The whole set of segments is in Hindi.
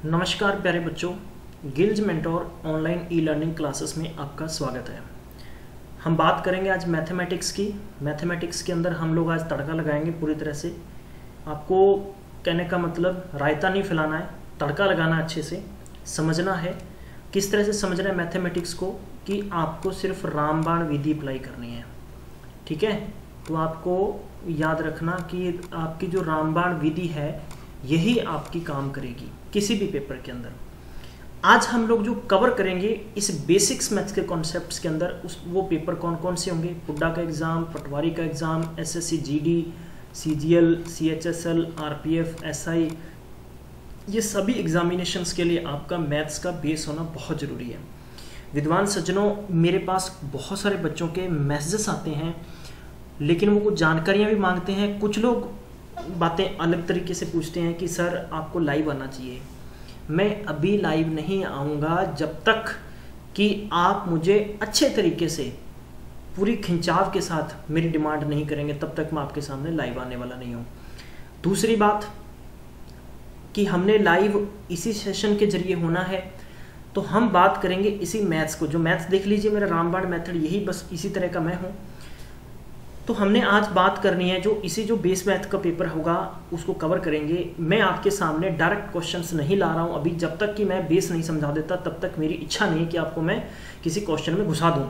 नमस्कार प्यारे बच्चों, गिल्ज mentor online e learning classes में आपका स्वागत है। हम बात करेंगे आज मैथमेटिक्स की। मैथमेटिक्स के अंदर हम लोग आज तड़का लगाएंगे पूरी तरह से। आपको कहने का मतलब रायता नहीं फैलाना है, तड़का लगाना है, अच्छे से समझना है। किस तरह से समझना है मैथमेटिक्स को कि आपको सिर्फ रामबाण विधि अप्लाई करनी है, ठीक है। तो आपको याद रखना कि आपकी जो रामबाण विधि है यही आपकी काम करेगी किसी भी पेपर के अंदर। आज हम लोग जो कवर करेंगे इस बेसिक्स मैथ्स के कॉन्सेप्ट्स के अंदर वो पेपर कौन कौन से होंगे। पुड्डा का एग्ज़ाम, पटवारी का exam, SSC GD, CGL, CHSL, RPF, SI, ये सभी एग्जामिनेशंस के लिए आपका मैथ्स का बेस होना बहुत ज़रूरी है। विद्वान सज्जनों, मेरे पास बहुत सारे बच्चों के मैसेजेस आते हैं, लेकिन वो कुछ जानकारियाँ भी मांगते हैं। कुछ लोग बातें अलग तरीके से पूछते हैं कि सर आपको लाइव आना चाहिए। मैं अभी लाइव नहीं आऊँगा जब तक कि आप मुझे अच्छे तरीके से पूरी खिंचाव के साथ मेरी डिमांड नहीं करेंगे, तब तक मैं आपके सामने लाइव आने वाला नहीं हूँ। दूसरी बात कि हमने लाइव इसी सेशन के जरिए होना है, तो हम बात करेंगे इसी मैथ्स को। जो मैथ्स देख लीजिए, मेरा रामबाण मेथड यही बस इसी तरह का मैं हूँ। तो हमने आज बात करनी है जो इसी जो बेस मैथ का पेपर होगा उसको कवर करेंगे। मैं आपके सामने डायरेक्ट क्वेश्चंस नहीं ला रहा हूँ अभी। जब तक कि मैं बेस नहीं समझा देता तब तक मेरी इच्छा नहीं कि आपको मैं किसी क्वेश्चन में घुसा दूँ।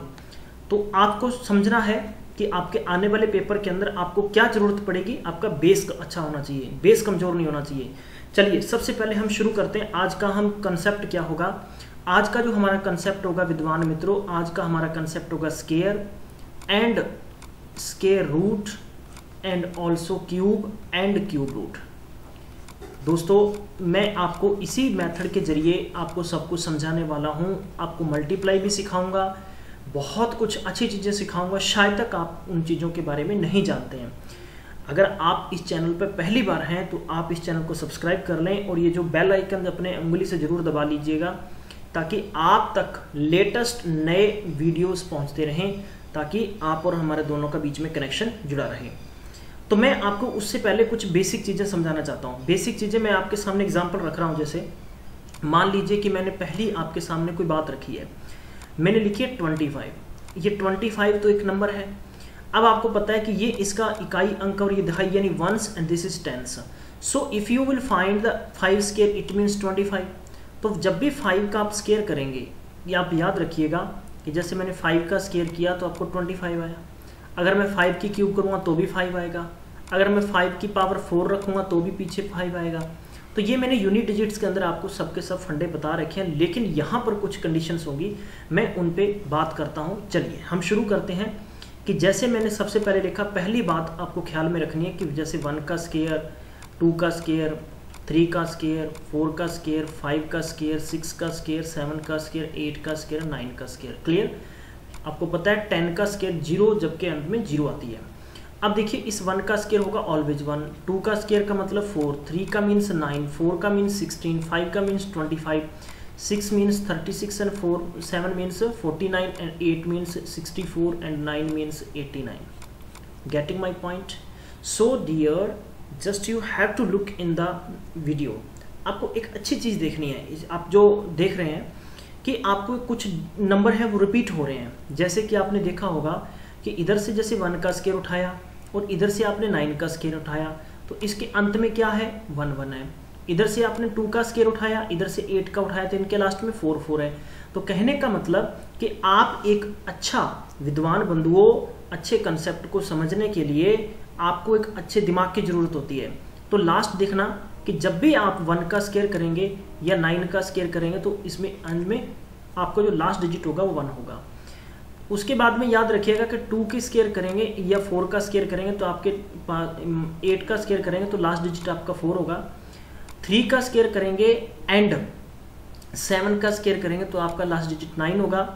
तो आपको समझना है कि आपके आने वाले पेपर के अंदर आपको क्या ज़रूरत पड़ेगी। आपका बेस अच्छा होना चाहिए, बेस कमज़ोर नहीं होना चाहिए। चलिए सबसे पहले हम शुरू करते हैं। आज का हम कंसेप्ट क्या होगा। आज का जो हमारा कंसेप्ट होगा विद्वान मित्रों, आज का हमारा कंसेप्ट होगा square and square root and also cube and cube root. दोस्तों, मैं आपको इसी मेथड के जरिए आपको सब कुछ समझाने वाला हूँ। आपको मल्टीप्लाई भी सिखाऊंगा, बहुत कुछ अच्छी चीज़ें सिखाऊंगा। शायद तक आप उन चीज़ों के बारे में नहीं जानते हैं। अगर आप इस चैनल पर पहली बार हैं तो आप इस चैनल को सब्सक्राइब कर लें और ये जो बेल आइकन अपने उंगली से ज़रूर दबा लीजिएगा, ताकि आप तक लेटेस्ट नए वीडियोस पहुंचते रहें, ताकि आप और हमारे दोनों का बीच में कनेक्शन जुड़ा रहे। तो मैं आपको उससे पहले कुछ बेसिक चीज़ें समझाना चाहता हूँ। बेसिक चीज़ें मैं आपके सामने एग्जांपल रख रहा हूँ। जैसे मान लीजिए कि मैंने पहली आपके सामने कोई बात रखी है, मैंने लिखी है 25। ये 25 तो एक नंबर है। अब आपको पता है कि ये इसका इकाई अंक और ये दहाई यानी ones and this is tens. So if you will find the 5 square it means 25। तो जब भी 5 का आप स्केयर करेंगे, ये आप याद रखिएगा कि जैसे मैंने 5 का स्केयर किया तो आपको 25 आया। अगर मैं 5 की क्यूब करूँगा तो भी 5 आएगा। अगर मैं 5 की पावर 4 रखूँगा तो भी पीछे 5 आएगा। तो ये मैंने यूनिट डिजिट्स के अंदर आपको सबके सब फंडे बता रखे हैं, लेकिन यहाँ पर कुछ कंडीशंस होंगी, मैं उन पे बात करता हूँ। चलिए हम शुरू करते हैं कि जैसे मैंने सबसे पहले लिखा, पहली बात आपको ख्याल में रखनी है कि जैसे 1 का स्केयर, 2 का स्केयर, 3 का स्केयर, 4 का स्केयर, 5 का स्केयर, 6 का स्केयर, 7 का स्केयर, 8 का स्केयर, 9 का स्केयर। क्लियर? आपको पता है 10 का स्केयर 0, जबकि अंत में 0 आती है। अब देखिए इस 1 का स्केयर होगा ऑलवेज 1, 2 का स्केयर का मतलब 4, 3 का मीन्स 9, 4 का मीन्स 16, 5 का means 25, 6 means 36 and 4, 7 means 49 and 8 means 64 and 9 means 89। Getting my point? So dear, just you have to look in the video. आपको एक अच्छी चीज़ देखनी है। आप जो देख रहे हैं कि आपको कुछ नंबर है वो रिपीट हो रहे हैं। जैसे कि आपने देखा होगा कि इधर से जैसे 1 का स्केयर उठाया और इधर से आपने 9 का स्केयर उठाया, तो इसके अंत में क्या है? 1 1 है। इधर से आपने 2 का स्केयर उठाया, इधर से 8 का उठाया, तो इनके लास्ट में 4 4 है। तो कहने का मतलब कि आप एक अच्छा विद्वान बंधुओं, अच्छे कंसेप्ट को समझने के लिए आपको एक अच्छे दिमाग की ज़रूरत होती है। तो लास्ट देखना कि जब भी आप 1 का स्केयर करेंगे या 9 का स्केयर करेंगे तो इसमें अंत में आपको जो लास्ट डिजिट होगा वो 1 होगा। उसके बाद में याद रखिएगा कि 2 की स्केयर करेंगे या 4 का स्केयर करेंगे तो आपके 8 का स्केयर करेंगे तो लास्ट डिजिट आपका 4 होगा। 3 का स्केयर करेंगे एंड 7 का स्केयर करेंगे तो आपका लास्ट डिजिट 9 होगा।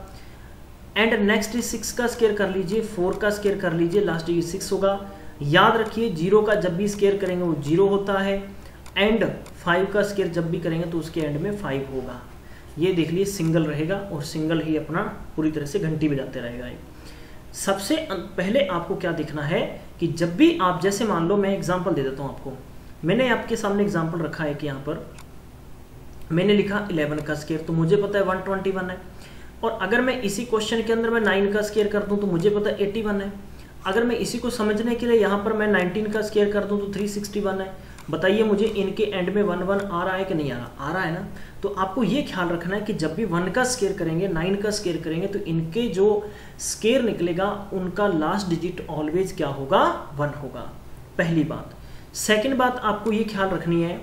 एंड नेक्स्ट इज 6 का स्केयर कर लीजिए, 4 का स्केयर कर लीजिए, लास्ट डिजिट 6 होगा। याद रखिए 0 का जब भी स्केयर करेंगे वो 0 होता है, एंड 5 का स्केयर जब भी करेंगे तो उसके एंड में 5 होगा। ये देख लीजिए सिंगल रहेगा और सिंगल ही अपना पूरी तरह से घंटी बजाते रहेगा। सबसे पहले आपको क्या देखना है कि जब भी आप, जैसे मान लो मैं एग्जांपल दे देता हूँ आपको, मैंने आपके सामने एग्जांपल रखा है कि यहाँ पर मैंने लिखा 11 का स्क्वायर, तो मुझे पता है 121 है। और अगर मैं इसी क्वेश्चन के अंदर मैं 9 का स्क्वायर कर दूं तो मुझे पता है 81 है। अगर मैं इसी को समझने के लिए यहाँ पर मैं 19 का स्क्वायर कर दूं तो 361 है। बताइए मुझे इनके एंड में 1 1 आ रहा है कि नहीं आ रहा? आ रहा है ना। तो आपको ये ख्याल रखना है कि जब भी 1 का स्क्वायर करेंगे, 9 का स्क्वायर करेंगे, तो इनके जो स्क्वायर निकलेगा उनका लास्ट डिजिट ऑलवेज क्या होगा? 1 होगा। पहली बात। सेकंड बात आपको ये ख्याल रखनी है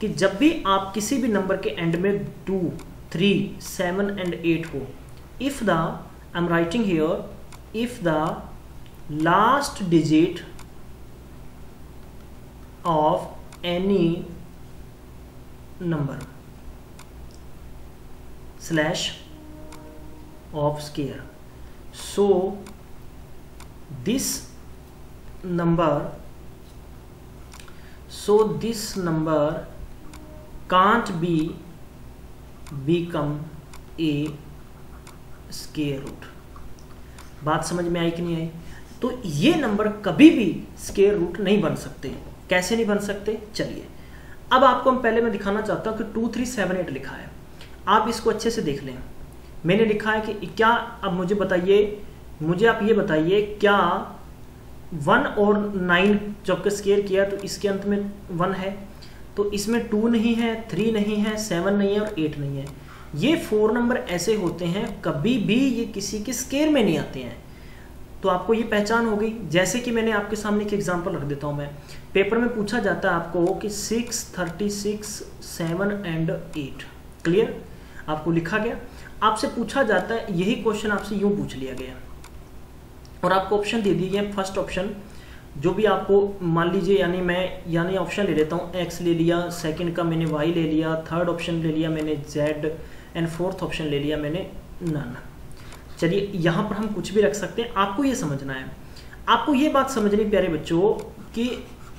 कि जब भी आप किसी भी नंबर के एंड में 2, 3, 7 एंड 8 हो, if the I am writing here, if the last digit of any number slash of square, so this number can't be become a square root। बात समझ में आई कि नहीं आई? तो ये नंबर कभी भी स्क्वायर रूट नहीं बन सकते। कैसे नहीं बन सकते? चलिए अब आपको पहले मैं दिखाना चाहता हूं कि 2 3 7 8 लिखा है, आप इसको अच्छे से देख लें। मैंने लिखा है कि क्या, अब मुझे बताइए, मुझे आप ये बताइए, क्या 1 और 9 जब स्क्वायर किया तो इसके अंत में 1 है, तो इसमें 2 नहीं है, 3 नहीं है, 7 नहीं है और 8 नहीं है। ये 4 नंबर ऐसे होते हैं कभी भी ये किसी के स्क्वायर में नहीं आते हैं। तो आपको ये पहचान हो गई। जैसे कि मैंने आपके सामने एक एग्जांपल रख देता हूं मैं, पेपर में पूछा जाता है आपको कि 6, 36, 7 एंड 8, क्लियर? आपको लिखा गया, आपसे पूछा जाता है, यही क्वेश्चन आपसे यूं पूछ लिया गया और आपको ऑप्शन दे दिए गए। फर्स्ट ऑप्शन जो भी आपको मान लीजिए, यानी ऑप्शन ले लेता हूँ, एक्स ले लिया, सेकंड का मैंने वाई ले लिया, थर्ड ऑप्शन ले लिया मैंने जेड, एंड फोर्थ ऑप्शन ले लिया मैंने नन। चलिए यहाँ पर हम कुछ भी रख सकते हैं, आपको ये समझना है, आपको ये बात समझनी प्यारे बच्चों कि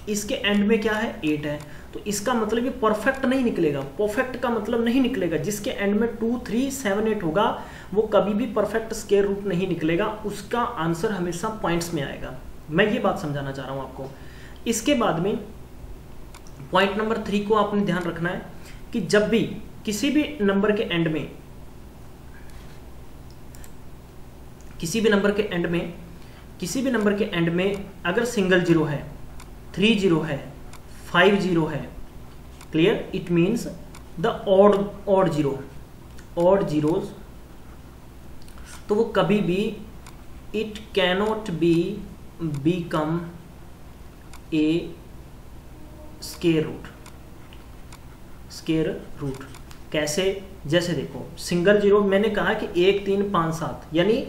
इसके एंड में क्या है? 8 है, तो इसका मतलब ये परफेक्ट नहीं निकलेगा। परफेक्ट का मतलब नहीं निकलेगा, जिसके एंड में 2, 3, 7, 8 होगा वो कभी भी परफेक्ट स्क्वायर रूट नहीं निकलेगा, उसका आंसर हमेशा पॉइंट्स में आएगा। मैं ये बात समझाना चाह रहा हूं आपको। इसके बाद में पॉइंट नंबर 3 को आपने ध्यान रखना है कि जब भी किसी भी नंबर के एंड में, किसी भी नंबर के एंड में अगर सिंगल जीरो है, 3 जीरो है, 5 जीरो है, clear? It means the odd zeros, तो वो कभी भी it cannot be become a square root. कैसे? जैसे देखो, सिंगल जीरो मैंने कहा कि 1 3 5 7 यानी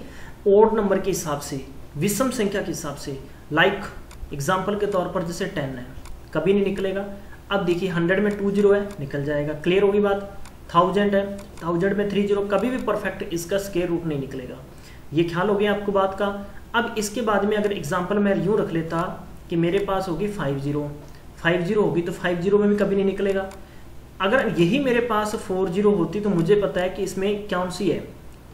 ओड नंबर के हिसाब से, विषम संख्या के हिसाब से, लाइक एग्जाम्पल के तौर पर जैसे 10 है, कभी नहीं निकलेगा। अब देखिए 100 में 2 जीरो है, निकल जाएगा, क्लियर होगी बात। 1000 है, 1000 में 3 जीरो, कभी भी परफेक्ट इसका स्क्वायर रूट नहीं निकलेगा। ये ख्याल हो गया आपको बात का। अब इसके बाद में अगर एग्जाम्पल मैं यूं रख लेता कि मेरे पास होगी 5 जीरो होगी, तो 5 जीरो में भी कभी नहीं निकलेगा। अगर यही मेरे पास 4 जीरो होती तो मुझे पता है कि इसमें कौन सी है,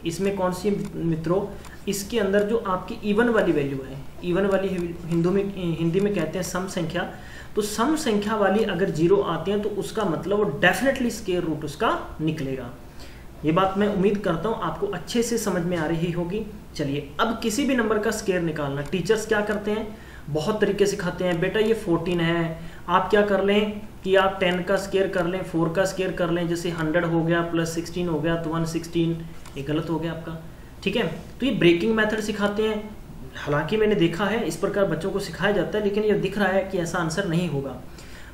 इसमें कौन सी मित्रों, इसके अंदर जो आपकी इवन वाली वैल्यू है, इवन वाली हिंदी में कहते हैं सम संख्या, तो सम संख्या वाली अगर जीरो आती है तो उसका मतलब वो डेफिनेटली स्क्वायर रूट उसका निकलेगा। ये बात मैं उम्मीद करता हूँ आपको अच्छे से समझ में आ रही होगी। चलिए अब किसी भी नंबर का स्क्वायर निकालना, टीचर्स क्या करते हैं, बहुत तरीके सिखाते हैं। बेटा ये 14 है, आप क्या कर लें कि आप 10 का स्क्वायर कर लें, 4 का स्क्वायर कर लें, जैसे 100 हो गया प्लस 16 हो गया तो 116, ये गलत हो गया आपका, ठीक है। तो ये ब्रेकिंग मेथड सिखाते हैं, हालांकि मैंने देखा है इस प्रकार बच्चों को सिखाया जाता है, लेकिन ये दिख रहा है कि ऐसा आंसर नहीं होगा।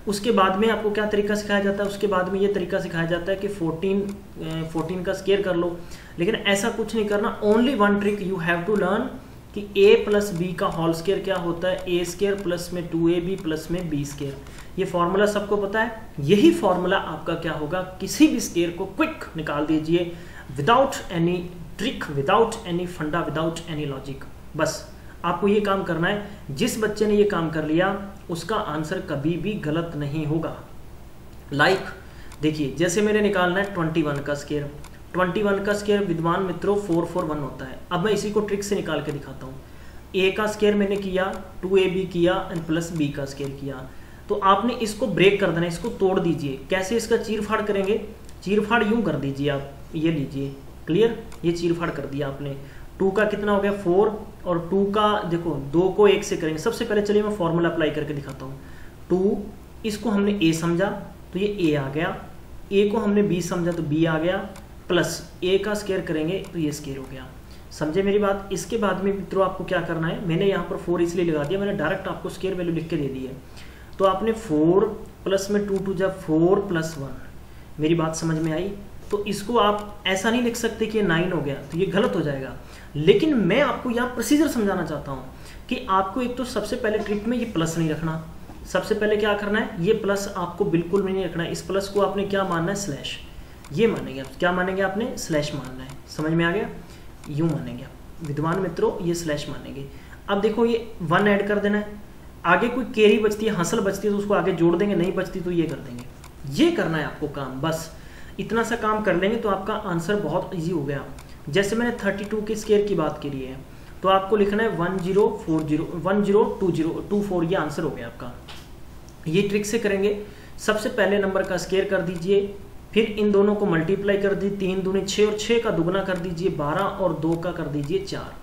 उसके बाद में आपको क्या तरीका सिखाया जाता है, उसके बाद में ये तरीका सिखाया जाता है कि 14 का स्क्वायर कर लो, लेकिन ऐसा कुछ नहीं करना। Only one trick you have to learn कि a प्लस बी का होल स्क्वायर क्या होता है, a स्क्वायर प्लस में 2ab प्लस में b स्क्वायर। ये फॉर्मूला सबको पता है, यही फॉर्मूला आपका क्या होगा, किसी भी स्क्वायर को क्विक निकाल दीजिए without any trick, without any फंडा, विदाउट एनी लॉजिक। बस आपको ये काम करना है। जिस बच्चे ने ये काम कर लिया उसका आंसर कभी भी गलत नहीं होगा। लाइक देखिए, जैसे मैंने निकालना है 21 का स्क्वायर, 21 का स्क्वायर विद्वान मित्रों 441 होता है। अब मैं इसी को ट्रिक से निकाल के दिखाता हूँ। a का स्क्वायर मैंने किया, 2ab किया एंड प्लस b का स्क्वायर किया, तो आपने इसको ब्रेक कर देना, इसको तोड़ दीजिए। कैसे इसका चीर फाड़ करेंगे, चीरफाड़ यूं कर दीजिए आप, ये लीजिए, क्लियर, ये चीरफाड़ कर दिया आपने। 2 का कितना हो गया 4, और 2 का देखो 2 को 1 से करेंगे। सबसे पहले चलिए मैं फॉर्मूला अप्लाई करके दिखाता हूँ। 2 इसको हमने a समझा तो ये a आ गया, a को हमने b समझा तो b आ गया, प्लस a का स्क्वायर करेंगे तो ये स्क्वायर हो गया। समझे मेरी बात। इसके बाद में मित्रों आपको क्या करना है, मैंने यहाँ पर 4 इसलिए लगा दिया, मैंने डायरेक्ट आपको स्क्वायर वैल्यू लिख के दे दी है। तो आपने 4 प्लस में 2 2 जब 4 प्लस 1, मेरी बात समझ में आई। तो इसको आप ऐसा नहीं लिख सकते कि 9 हो गया, तो ये गलत हो जाएगा। लेकिन मैं आपको यहाँ प्रोसीजर समझाना चाहता हूँ कि आपको एक तो सबसे पहले ट्रिक में ये प्लस नहीं रखना। सबसे पहले क्या करना है, ये प्लस आपको बिल्कुल भी नहीं रखना है। इस प्लस को आपने क्या मानना है, स्लैश, ये मानेंगे। क्या मानेंगे आपने, स्लैश मानना है। समझ में आ गया, यूं मानेंगे आप विद्वान मित्रों, ये स्लैश मानेंगे। अब देखो ये 1 ऐड कर देना है, आगे कोई केरी बचती है, हंसल बचती है तो उसको आगे जोड़ देंगे, नहीं बचती तो ये कर देंगे। ये करना है आपको काम, बस इतना सा काम कर लेंगे तो आपका आंसर बहुत इजी हो गया। जैसे मैंने 32 के स्क्वायर की बात करी है तो आपको लिखना है 1024, ये आंसर हो गया आपका। ये ट्रिक से करेंगे, सबसे पहले नंबर का स्क्वायर कर दीजिए, फिर इन दोनों को मल्टीप्लाई कर दीजिए, 3 दूनी 6 और 6 का दुगना कर दीजिए 12 और 2 का कर दीजिए 4।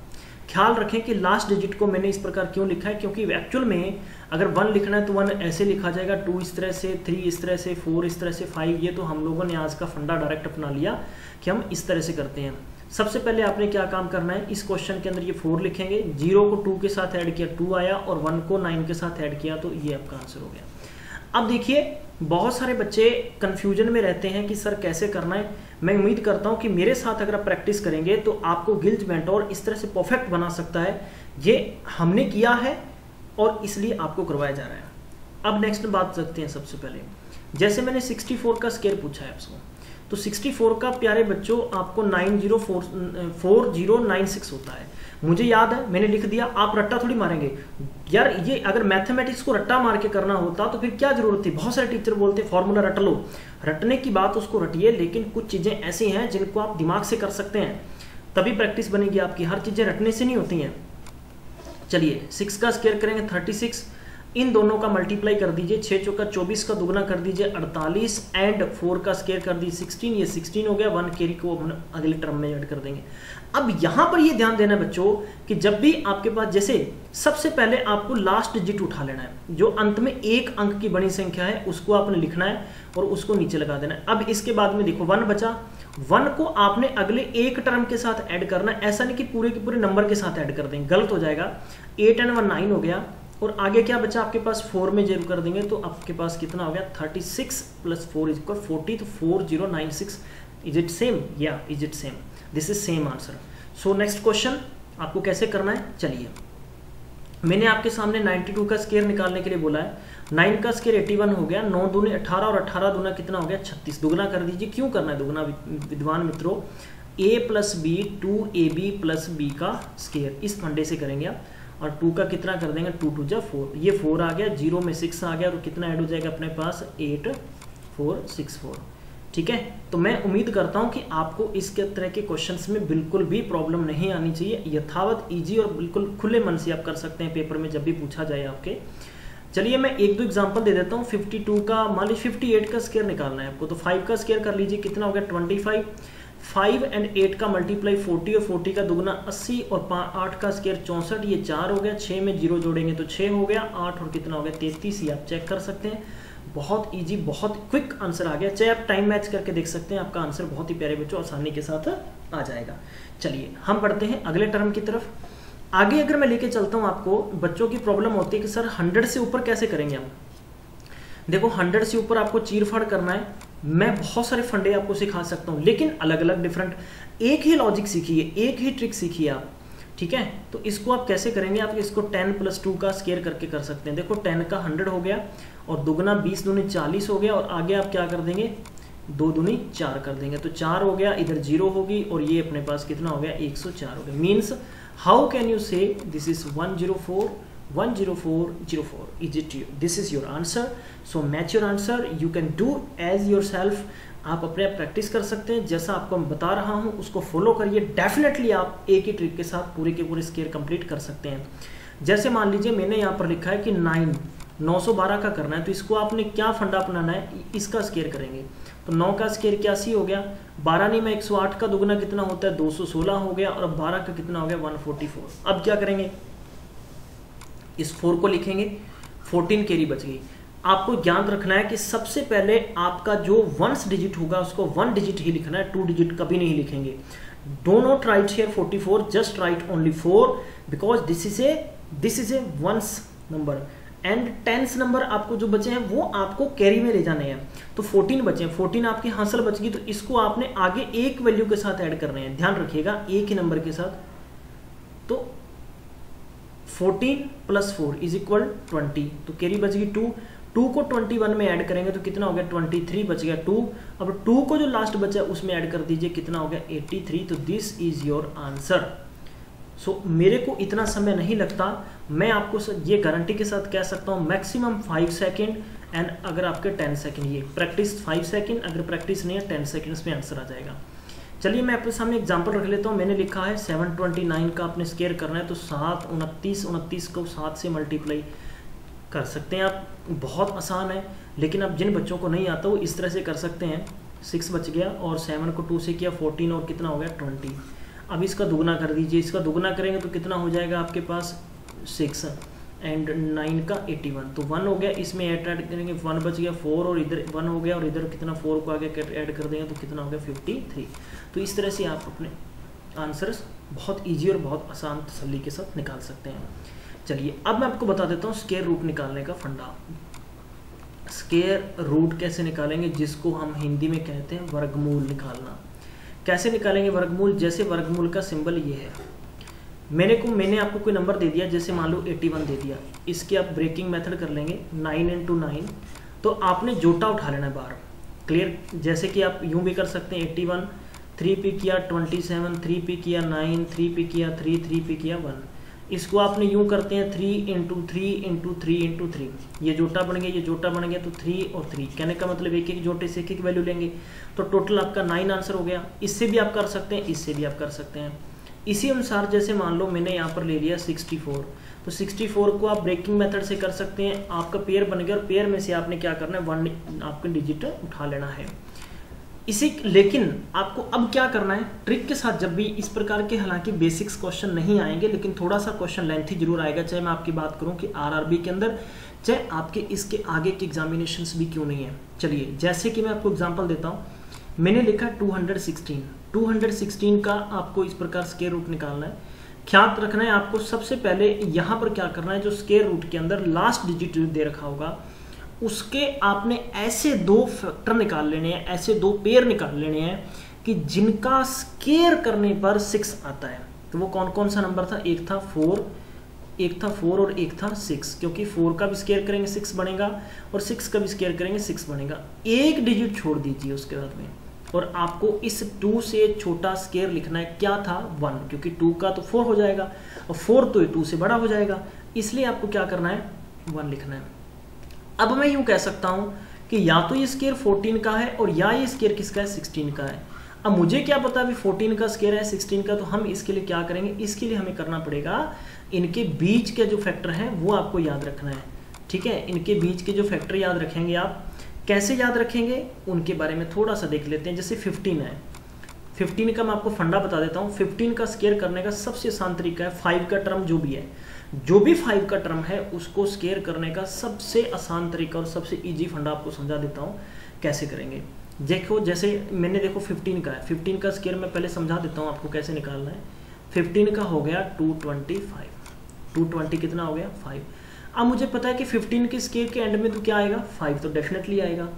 ख्याल रखें कि लास्ट डिजिट को मैंने इस प्रकार क्यों लिखा है, क्योंकि एक्चुअल में अगर 1 लिखना है तो 1 ऐसे लिखा जाएगा, 2 इस तरह से, 3 इस तरह से, 4 इस तरह से, 5। ये तो हम लोगों ने आज का फंडा डायरेक्ट अपना लिया कि हम इस तरह से करते हैं। सबसे पहले आपने क्या काम करना है, इस क्वेश्चन के अंदर ये 4 लिखेंगे, 0 को 2 के साथ ऐड किया 2 आया, और 1 को 9 के साथ ऐड किया तो ये आपका आंसर हो गया। अब देखिए बहुत सारे बच्चे कंफ्यूजन में रहते हैं कि सर कैसे करना है। मैं उम्मीद करता हूं कि मेरे साथ अगर आप प्रैक्टिस करेंगे तो आपको गिल्ज मेंटोर इस तरह से परफेक्ट बना सकता है। ये हमने किया है और इसलिए आपको करवाया जा रहा है। अब नेक्स्ट बात करते हैं। सबसे पहले जैसे मैंने 64 का स्क्वायर पूछा है आपको, तो 64 का प्यारे बच्चों आपको 4096 होता है। मुझे याद है, मैंने लिख दिया, आप रट्टा थोड़ी मारेंगे यार। ये अगर मैथमेटिक्स को रट्टा मार के करना होता तो फिर क्या जरूरत थी। बहुत सारे टीचर बोलते फॉर्मूला रट लो, रटने की बात उसको रटिए, लेकिन कुछ चीजें ऐसी हैं जिनको आप दिमाग से कर सकते हैं, तभी प्रैक्टिस बनेगी आपकी। हर चीजें रटने से नहीं होती हैं। चलिए 6 का स्क्वायर करेंगे 36, इन दोनों का मल्टीप्लाई कर दीजिए, 6 चौका 24 का दुगना कर दीजिए 48, एंड 4 का स्क्वायर कर दीजिए 16, ये 16 हो गया। 1 कैरी को हम अगले टर्म में ऐड कर देंगे। अब यहां पर ये ध्यान देना बच्चों कि जब भी आपके पास, जैसे सबसे पहले आपको लास्ट डिजिट उठा लेना है, जो अंत में 1 अंक की बड़ी संख्या है उसको आपने लिखना है और उसको नीचे लगा देना है। अब इसके बाद में देखो 1 बचा, 1 को आपने अगले एक टर्म के साथ ऐड करना है। ऐसा नहीं कि पूरे के पूरे नंबर के साथ ऐड कर देंगे, गलत हो जाएगा। 8 and 1 9 हो गया, और आगे क्या बचा आपके पास, 4 में जरूर कर देंगे तो आपके पास कितना हो गया 36 + 4 = 40, तो 4096। इज इट सेम, या is it same, this is same answer. So next question आपको कैसे करना है। चलिए मैंने आपके सामने 92 का स्क्वायर निकालने के लिए बोला है। 9 का स्क्वायर 81 हो गया, 9 दूनी 18 और 18 दूना कितना हो गया 36। दुगना कर दीजिए। क्यों करना है दुगना विद्वान मित्रों, a + b 2ab + b का स्क्वायर, इस फंडे से करेंगे आप। और 2 का कितना कर देंगे, 2 2 जा 4, ये 4 आ गया, 0 में 6 आ गया, तो कितना ऐड हो जाएगा अपने पास 8464। ठीक है, तो मैं उम्मीद करता हूं कि आपको इसके तरह के क्वेश्चंस में बिल्कुल भी प्रॉब्लम नहीं आनी चाहिए। यथावत इजी और बिल्कुल खुले मन से आप कर सकते हैं पेपर में जब भी पूछा जाए आपके। चलिए मैं 1-2 एग्जांपल दे देता हूं। 52 का, मान लीजिए 58 का स्क्वायर निकालना है आपको, तो 5 का स्क्वायर कर लीजिए, कितना हो गया 25। 5 and 8 का मल्टीप्लाई 40, और 40 का दुगना 80, और 8 का स्क्वायर 64, ये 4 हो गया। 6 में 0 जोड़ेंगे तो 6 हो गया। 8 और कितना हो गया 33, ये आप चेक कर सकते हैं। बहुत इजी, बहुत क्विक आंसर आ गया। चाहे आप टाइम मैच करके देख सकते हैं, आपका आंसर बहुत ही प्यारे बच्चों आसानी के साथ आ जाएगा। चलिए हम बढ़ते हैं अगले टर्म की तरफ। आगे अगर मैं लेके चलता हूं आपको, बच्चों की प्रॉब्लम होती है कि सर 100 से ऊपर कैसे करेंगे हम। देखो 100 से ऊपर आपको चीरफाड़ करना है। मैं बहुत सारे फंडे आपको सिखा सकता हूं, लेकिन अलग अलग डिफरेंट, एक ही लॉजिक सीखिए, एक ही ट्रिक सीखिए आप। ठीक है, तो इसको आप कैसे करेंगे, आप इसको 10 + 2 का स्क्वायर करके कर सकते हैं। देखो 10 का 100 हो गया, और दुगना 20 दूनी 40 हो गया, और आगे आप क्या कर देंगे 2 दूनी 4 कर देंगे, तो 4 हो गया, इधर 0 होगी, और ये अपने पास कितना हो गया 104 हो गया। मीन्स हाउ कैन यू से this is 104 10404, is it you? This is your answer. So match your answer. You can do as yourself. आप अपने आप प्रैक्टिस कर सकते हैं, जैसा आपको मैं बता रहा हूं उसको फॉलो करिए। डेफिनेटली आप एक ही ट्रिक के साथ पूरे के पूरे स्क्वायर कंप्लीट कर सकते हैं। जैसे मान लीजिए मैंने यहाँ पर लिखा है कि 9 912 का करना है तो इसको आपने क्या फंडा अपनाना है, इसका स्केयर करेंगे। तो 9 का स्केयर 81 हो गया, 12 नहीं में 108 का दुगना कितना होता है 216 हो गया, और अब 12 का कितना हो गया 144। अब क्या करेंगे, इस 4 को लिखेंगे, 14 कैरी बच गई। आपको याद रखना है कि सबसे पहले आपका जो वंस डिजिट होगा उसको 1 डिजिट ही लिखना है, 2 डिजिट कभी नहीं लिखेंगे। Do not write here 44, just write only 4 because this is a ones number and tens number आपको जो बचे हैं वो आपको कैरी में ले जाने हैं। तो 14 बचे हैं, 14 आपकी हासिल बच गई, तो इसको आपने आगे एक वैल्यू के साथ ऐड करने हैं, ध्यान रखिएगा एक ही नंबर के साथ। तो 14 + 4 = 20, तो कैरी बच गई 2 को 21 में ऐड करेंगे तो कितना हो गया 23 बच गया 2। अब 2 को जो लास्ट बचा है उसमें ऐड कर दीजिए, कितना हो गया 83। तो दिस इज योर आंसर। सो मेरे को इतना समय नहीं लगता, मैं आपको ये गारंटी के साथ कह सकता हूँ मैक्सिमम 5 सेकेंड एंड अगर आपके 10 सेकेंड, ये प्रैक्टिस 5 सेकेंड, अगर प्रैक्टिस नहीं है 10 सेकेंड्स में आंसर आ जाएगा। चलिए मैं आपके सामने एग्जांपल रख लेता हूँ। मैंने लिखा है 729 का आपने स्केयर करना है, तो 7 29 को 7 से मल्टीप्लाई कर सकते हैं आप, बहुत आसान है। लेकिन अब जिन बच्चों को नहीं आता वो इस तरह से कर सकते हैं। 6 बच गया और 7 को 2 से किया 14 और कितना हो गया 20। अब इसका दुगना कर दीजिए, इसका दुगना करेंगे तो कितना हो जाएगा आपके पास 6 एंड 9 का 81, तो 1 हो गया, इसमें ऐड करेंगे 1 बच गया 4 और इधर 1 हो गया और इधर कितना 4 को आगे ऐड कर देंगे तो कितना हो गया 53। तो इस तरह से आप अपने आंसर्स बहुत ईजी और बहुत आसान तसल्ली के साथ निकाल सकते हैं। चलिए अब मैं आपको बता देता हूँ स्क्वायर रूट निकालने का फंडा। स्क्वायर रूट कैसे निकालेंगे, जिसको हम हिंदी में कहते हैं वर्गमूल निकालना। कैसे निकालेंगे वर्गमूल, जैसे वर्गमूल का सिंबल ये है, मैंने आपको कोई नंबर दे दिया, जैसे मान लो 81 दे दिया, इसके आप ब्रेकिंग मेथड कर लेंगे 9 × 9, तो आपने जोटा उठा लेना है बाहर। क्लियर, जैसे कि आप यूं भी कर सकते हैं 81 3 पे किया 27, 3 पे किया 9, 3 पे किया 3, 3 पे किया 1। इसको आपने यूं करते हैं 3 × 3 × 3 × 3, ये जोटा बन गया, ये जोटा बन गया, तो 3 और 3, कहने का मतलब एक एक जोटे से एक एक वैल्यू लेंगे, तो टोटल आपका 9 आंसर हो गया। इससे भी आप कर सकते हैं, इससे भी आप कर सकते हैं। इसी अनुसार जैसे मान लो मैंने यहाँ पर ले लिया 64, तो 64 को आप ब्रेकिंग मेथड से कर सकते हैं। आपका पेयर बन गया और पेयर में से आपने क्या करना है 1 आपके डिजिट उठा लेना है इसी। लेकिन आपको अब क्या करना है, ट्रिक के साथ जब भी इस प्रकार के हालांकि बेसिक्स क्वेश्चन नहीं आएंगे, लेकिन थोड़ा सा क्वेश्चन लेंथी जरूर आएगा, चाहे मैं आपकी बात करूं कि आरआरबी के अंदर, चाहे आपके इसके आगे के एग्जामिनेशंस भी क्यों नहीं है। चलिए जैसे कि मैं आपको एग्जांपल देता हूं, मैंने लिखा 216 का आपको इस प्रकार स्क्वायर रूट निकालना है। ख्याल रखना है आपको, सबसे पहले यहाँ पर क्या करना है, जो स्क्वायर रूट के अंदर लास्ट डिजिट दे रखा होगा उसके आपने ऐसे 2 फैक्टर निकाल लेने हैं, ऐसे 2 पेयर निकाल लेने हैं कि जिनका स्क्वायर करने पर 6 आता है। तो वो कौन कौन सा नंबर था, एक था 4 और एक था 6, क्योंकि 4 का भी स्क्वायर करेंगे 6 बनेगा और 6 का भी स्क्वायर करेंगे 6 बनेगा। एक डिजिट छोड़ दीजिए उसके बाद में, और आपको इस 2 से छोटा स्क्वायर लिखना है, क्या था 1, क्योंकि 2 का तो 4 हो जाएगा और 4 तो 2 से बड़ा हो जाएगा, इसलिए आपको क्या करना है 1 लिखना है। अब मैं यूं कह सकता हूं कि या तो ये स्क्वायर 14 का है और या ये स्क्वायर किसका है 16 का है। अब मुझे क्या पता अभी 14 का स्क्वायर है 16 का, तो हम इसके लिए क्या करेंगे, इसके लिए हमें करना पड़ेगा इनके बीच के जो फैक्टर हैं वो आपको याद रखना है। ठीक है, इनके बीच के जो फैक्टर याद रखेंगे आप, कैसे याद रखेंगे उनके बारे में थोड़ा सा देख लेते हैं। जैसे 15 है, 15 का मैं आपको फंडा बता देता हूँ। 15 का स्क्वायर करने का सबसे आसान तरीका है 5 का टर्म जो भी है, जो भी 5 का टर्म है उसको स्क्वायर करने का सबसे आसान तरीका और सबसे इजी फंडा आपको समझा देता हूँ कैसे करेंगे। देखो जैसे मैंने देखो 15 का है, 15 का स्क्वायर मैं पहले समझा देता हूँ आपको कैसे निकालना है। 15 का हो गया 225, 220 कितना हो गया 5। अब मुझे पता है कि 15 के स्क्वायर के एंड में तो क्या आएगा 5, तो डेफिनेटली आएगा,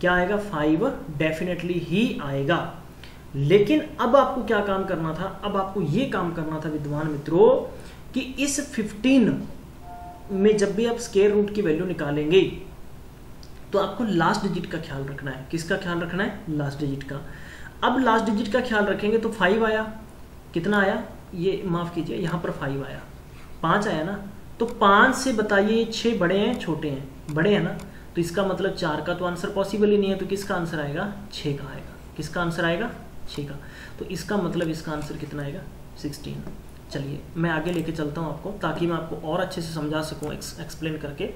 क्या आएगा 5 डेफिनेटली ही आएगा। लेकिन अब आपको क्या काम करना था, अब आपको ये काम करना था विद्वान मित्रों कि इस 15 में जब भी आप स्क्वायर रूट की वैल्यू निकालेंगे तो आपको लास्ट डिजिट का ख्याल रखना है। किसका ख्याल रखना है, लास्ट डिजिट का। अब लास्ट डिजिट का ख्याल रखेंगे तो 5 आया, कितना आया, ये माफ कीजिए यहाँ पर 5 आया, 5 आया ना, तो 5 से बताइए 6 बड़े हैं छोटे हैं, बड़े हैं ना, तो इसका मतलब 4 का तो आंसर पॉसिबल ही नहीं है, तो किसका आंसर आएगा 6 का आएगा। किसका आंसर आएगा 6 का, तो इसका मतलब इसका आंसर कितना आएगा 16। चलिए मैं आगे लेके चलता हूँ आपको, ताकि मैं आपको और अच्छे से समझा सकूँ एक्सप्लेन करके।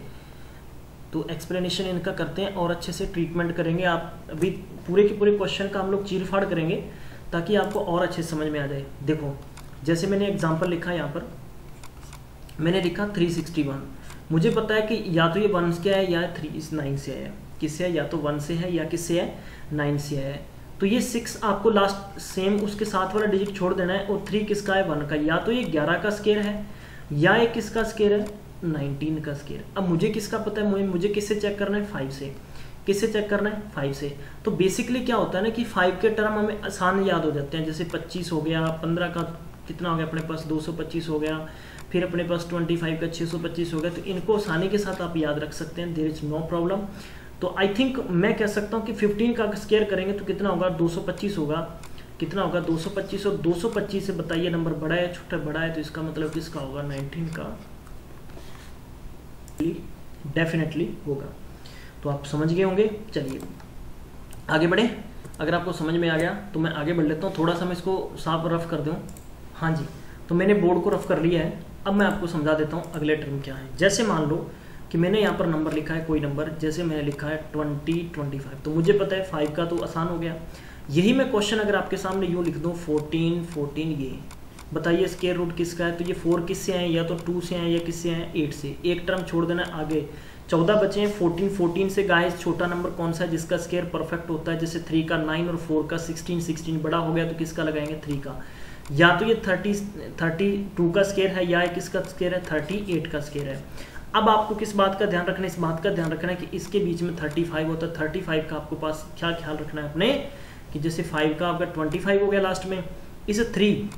तो एक्सप्लेनेशन इनका करते हैं और अच्छे से ट्रीटमेंट करेंगे। आप अभी पूरे के पूरे क्वेश्चन का हम लोग चीर फाड़ करेंगे ताकि आपको और अच्छे समझ में आ जाए। देखो जैसे मैंने एग्जांपल लिखा यहाँ पर, मैंने लिखा 361। मुझे पता है कि या तो ये 1 से है या 9 से है, किससे है, या तो 1 से है या किससे है, 9 से है। तो ये 6 आपको लास्ट सेम उसके साथ वाला डिजिट छोड़ देना है, और 3 किसका है, 1 का। या तो ये 11 का स्केयर है या ये किसका स्केयर है, 19 का स्केयर। अब मुझे किसका पता है, मुझे किससे चेक करना है, 5 से। किससे चेक करना है, 5 से। तो बेसिकली क्या होता है ना कि 5 के टर्म हमें आसान याद हो जाते हैं, जैसे 25 हो गया, 15 का कितना हो गया अपने पास, 225 हो गया, फिर अपने पास 25 का 625 हो गया। तो इनको आसानी के साथ आप याद रख सकते हैं, देयर इज नो प्रॉब्लम। तो आई थिंक मैं कह सकता हूँ कि 15 का स्केयर करेंगे तो कितना होगा, 225 होगा। कितना होगा, 225। और 225 से बताइए नंबर बड़ा है छोटा, बड़ा है, तो इसका मतलब किसका होगा, 19 का डेफिनेटली होगा। तो आप समझ गए होंगे। चलिए आगे बढ़े। अगर आपको समझ में आ गया तो मैं आगे बढ़ लेता हूँ। थोड़ा सा मैं इसको साफ रफ कर दूँ। हाँ जी, तो मैंने बोर्ड को रफ कर लिया है। अब मैं आपको समझा देता हूँ अगले टर्म क्या है। जैसे मान लो कि मैंने यहाँ पर नंबर लिखा है, कोई नंबर, जैसे मैंने लिखा है 2025, तो मुझे पता है 5 का तो आसान हो गया। यही मैं क्वेश्चन अगर आपके सामने यूँ लिख दूँ 14, ये बताइए स्क्वायर रूट किसका है। तो ये 4 किससे आए, या तो 2 से आए या किससे आए, 8 से। एक टर्म छोड़ देना, आगे 14 बचे हैं। 14 से गाइस छोटा नंबर कौन सा है जिसका स्क्वायर परफेक्ट होता है, जैसे 3 का 9 और 4 का 16 बड़ा हो गया तो किसका लगाएंगे, 3 का। या तो ये 32 का स्क्वायर है या किसका स्क्वायर है, 38 का स्क्वायर है। अब आपको किस बात का ध्यान रखना है, इस बात का ध्यान रखना है कि इसके बीच में 35 होता है। 35 का आपको पास क्या ख्याल रखना है अपने, कि जैसे 5 का आपका 25 हो गया लास्ट में, इस 3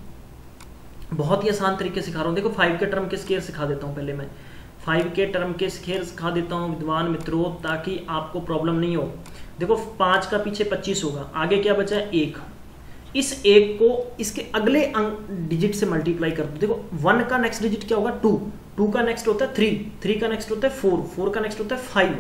बहुत ही आसान तरीके से सिखा रहा हूँ। देखो 5 के टर्म के स्क्वायर सिखा देता हूँ। पहले मैं 5 के टर्म के स्क्वायर सिखा देता हूँ विद्वान मित्रों, ताकि आपको प्रॉब्लम नहीं हो। देखो 5 का पीछे 25 होगा, आगे क्या बचा है, 1। इस 1 को इसके अगले अंक डिजिट से मल्टीप्लाई कर दो। देखो 1 का नेक्स्ट डिजिट क्या होगा, 2 का नेक्स्ट होता है 3 का नेक्स्ट होता है 4 का नेक्स्ट होता है 5।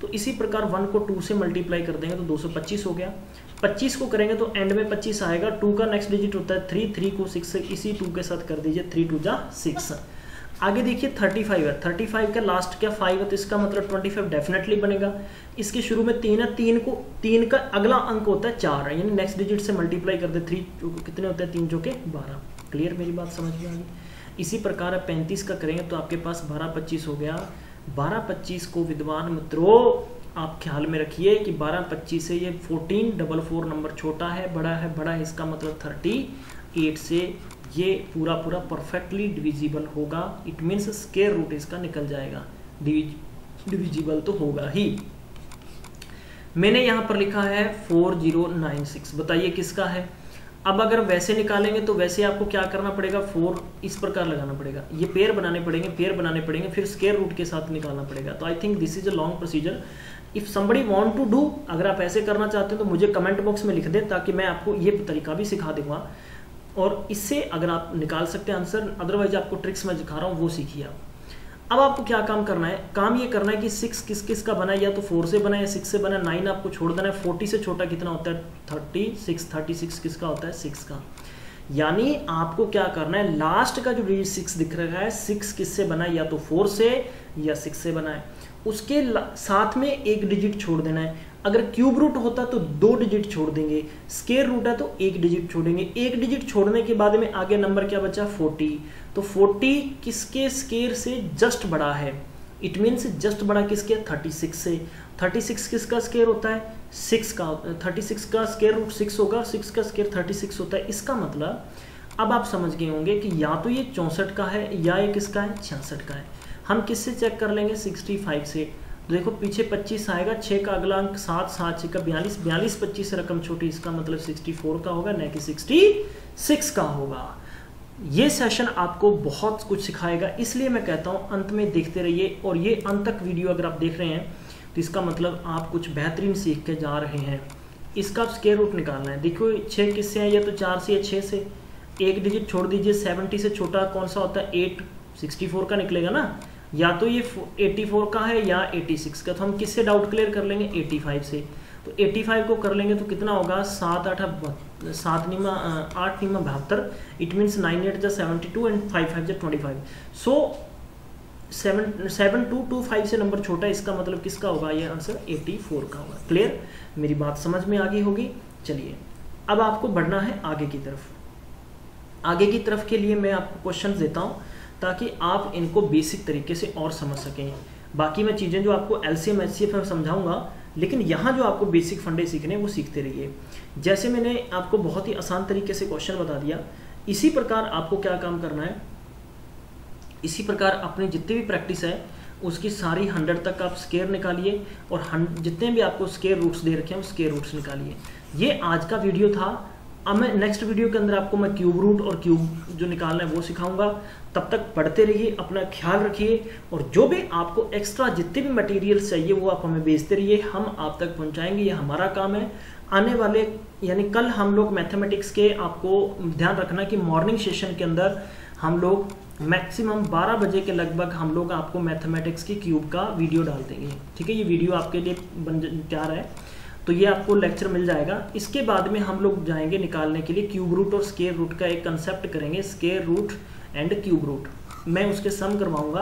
तो इसी प्रकार 1 को 2 से मल्टीप्लाई कर देंगे तो 225 हो गया। 25 को करेंगे तो एंड में 25 आएगा। 2 का नेक्स्ट डिजिट होता है 3 को 6 से इसी 2 के साथ कर दीजिए, 3 2 जा 6। आगे देखिए 35 है, 35 का लास्ट क्या 5 है, तो इसका मतलब 25 डेफिनेटली बनेगा। इसके शुरू में 3 है, 3 का अगला अंक होता है 4 है, यानी नेक्स्ट डिजिट से मल्टीप्लाई कर दे। 3 कितने होते हैं, 3 जो के 12। क्लियर, मेरी बात समझ में आ गई। इसी प्रकार 35 का करेंगे तो आपके पास 12-25 हो गया। 12-25 को विद्वान मित्रों आप ख्याल में रखिए कि 12-25 से ये 1444 नंबर छोटा है बड़ा है, इसका मतलब 38 से ये पूरा परफेक्टली डिविजिबल होगा। इट मीन्स स्क्वायर रूट इसका निकल जाएगा, डिविजिबल तो होगा ही। मैंने यहां पर लिखा है 4096, बताइए किसका है। अब अगर वैसे निकालेंगे तो वैसे आपको क्या करना पड़ेगा, 4 इस प्रकार लगाना पड़ेगा, ये पेयर बनाने पड़ेंगे, फिर स्क्वायर रूट के साथ निकालना पड़ेगा। तो I think this is a long procedure. If somebody want to do, अगर आप ऐसे करना चाहते हो तो मुझे कमेंट बॉक्स में लिख दे, ताकि मैं आपको ये तरीका भी सिखा दूंगा। और इससे अगर आप निकाल सकते हैं आंसर, अदरवाइज आपको ट्रिक्स मैं दिखा रहा हूँ वो सीखिए आप। अब आपको क्या काम करना है, काम ये करना है कि 6 किस का बना है, या तो 4 से बना है या 6 से बना है। 9 आपको छोड़ देना है। 40 से छोटा कितना होता है, 36 किसका होता है, 6 का। यानी आपको क्या करना है, लास्ट का जो डिजिट 6 दिख रहा है, 6 किससे बना है, या तो 4 से या 6 से बना है। उसके साथ में एक डिजिट छोड़ देना है। अगर क्यूब रूट होता तो 2 डिजिट छोड़ देंगे, स्क्वायर रूट है तो 1 डिजिट छोड़ेंगे। 1 डिजिट छोड़ने के बाद में आगे नंबर क्या बचा, 40। तो 40 किसके स्क्वायर से जस्ट बड़ा है, इट मीन्स जस्ट बड़ा किसके, 36 से। 36 किसका स्क्वायर होता है, 6 का। 36 का स्क्वायर रूट 6 होगा, 6 का स्क्वायर 36 होता है। इसका मतलब अब आप समझ गए होंगे कि या तो ये 64 का है या ये किसका है, 66 का है। हम किससे चेक कर लेंगे, 65 से। तो देखो पीछे 25 आएगा, 6 का अगला अंक 7, 7 6 का 42, 42 25 से रकम छोटी, इसका मतलब 64 का होगा, न कि 66 का होगा। ये सेशन आपको बहुत कुछ सिखाएगा, इसलिए मैं कहता हूँ अंत में देखते रहिए। और ये अंत तक वीडियो अगर आप देख रहे हैं तो इसका मतलब आप कुछ बेहतरीन सीख के जा रहे हैं। इसका स्क्वायर रूट निकालना है। देखो 6 किससे है, या तो 4 से या 6 से। एक डिजिट छोड़ दीजिए, 70 से छोटा कौन सा होता है, 8, 64 का निकलेगा ना। या तो ये 84 का है या 86 का। तो हम किससे डाउट क्लियर कर लेंगे, 85 से। तो 85 को कर लेंगे तो कितना होगा, 7 8 72। इट मीन्स 9 8 जा 72 एंड 5 5 जा 25। सो 7225 से नंबर छोटा है, इसका मतलब किसका होगा, ये आंसर 84 का होगा। क्लियर, मेरी बात समझ में आ गई होगी। चलिए अब आपको बढ़ना है आगे की तरफ। आगे की तरफ के लिए मैं आपको क्वेश्चन देता हूँ ताकि आप इनको बेसिक तरीके से और समझ सकें। बाकी मैं चीज़ें जो आपको LCM HCF में समझाऊंगा, लेकिन यहाँ जो आपको बेसिक फंडे सीखने हैं वो सीखते रहिए। जैसे मैंने आपको बहुत ही आसान तरीके से क्वेश्चन बता दिया, इसी प्रकार आपको क्या काम करना है, इसी प्रकार अपनी जितनी भी प्रैक्टिस है उसकी सारी 100 तक आप स्क्वायर निकालिए और जितने भी आपको स्क्वायर रूट्स दे रखे हैं वो स्क्वायर रूट्स निकालिए। ये आज का वीडियो था। अब मैं नेक्स्ट वीडियो के अंदर आपको मैं क्यूब रूट और क्यूब जो निकालना है वो सिखाऊंगा। तब तक पढ़ते रहिए, अपना ख्याल रखिए, और जो भी आपको एक्स्ट्रा जितने भी मटेरियल चाहिए वो आप हमें भेजते रहिए, हम आप तक पहुंचाएंगे। ये हमारा काम है। आने वाले यानी कल हम लोग मैथमेटिक्स के, आपको ध्यान रखना कि मॉर्निंग सेशन के अंदर हम लोग मैक्सिमम 12 बजे के लगभग हम लोग आपको मैथमेटिक्स की क्यूब का वीडियो डाल देंगे। ठीक है, ये वीडियो आपके लिए तैयार है, तो ये आपको लेक्चर मिल जाएगा। इसके बाद में हम लोग जाएंगे निकालने के लिए क्यूब रूट और स्क्वायर रूट का एक कंसेप्ट करेंगे, square root and cube root. मैं उसके सम करवाऊंगा,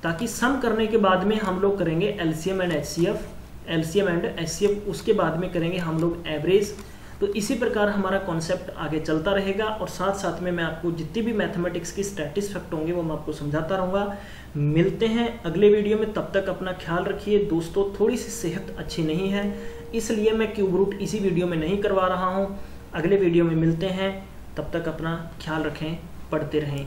ताकि सम करने के बाद में हम लोग करेंगे LCM एंड HCF, उसके बाद में करेंगे हम लोग एवरेज। तो इसी प्रकार हमारा कॉन्सेप्ट आगे चलता रहेगा, और साथ साथ में मैं आपको जितनी भी मैथमेटिक्स की स्टैटिस फैक्ट होंगे वो मैं आपको समझाता रहूँगा। मिलते हैं अगले वीडियो में, तब तक अपना ख्याल रखिए। दोस्तों थोड़ी सी सेहत अच्छी नहीं है, इसलिए मैं क्यूब रूट इसी वीडियो में नहीं करवा रहा हूँ। अगले वीडियो में मिलते हैं, तब तक अपना ख्याल रखें, पढ़ते रहें।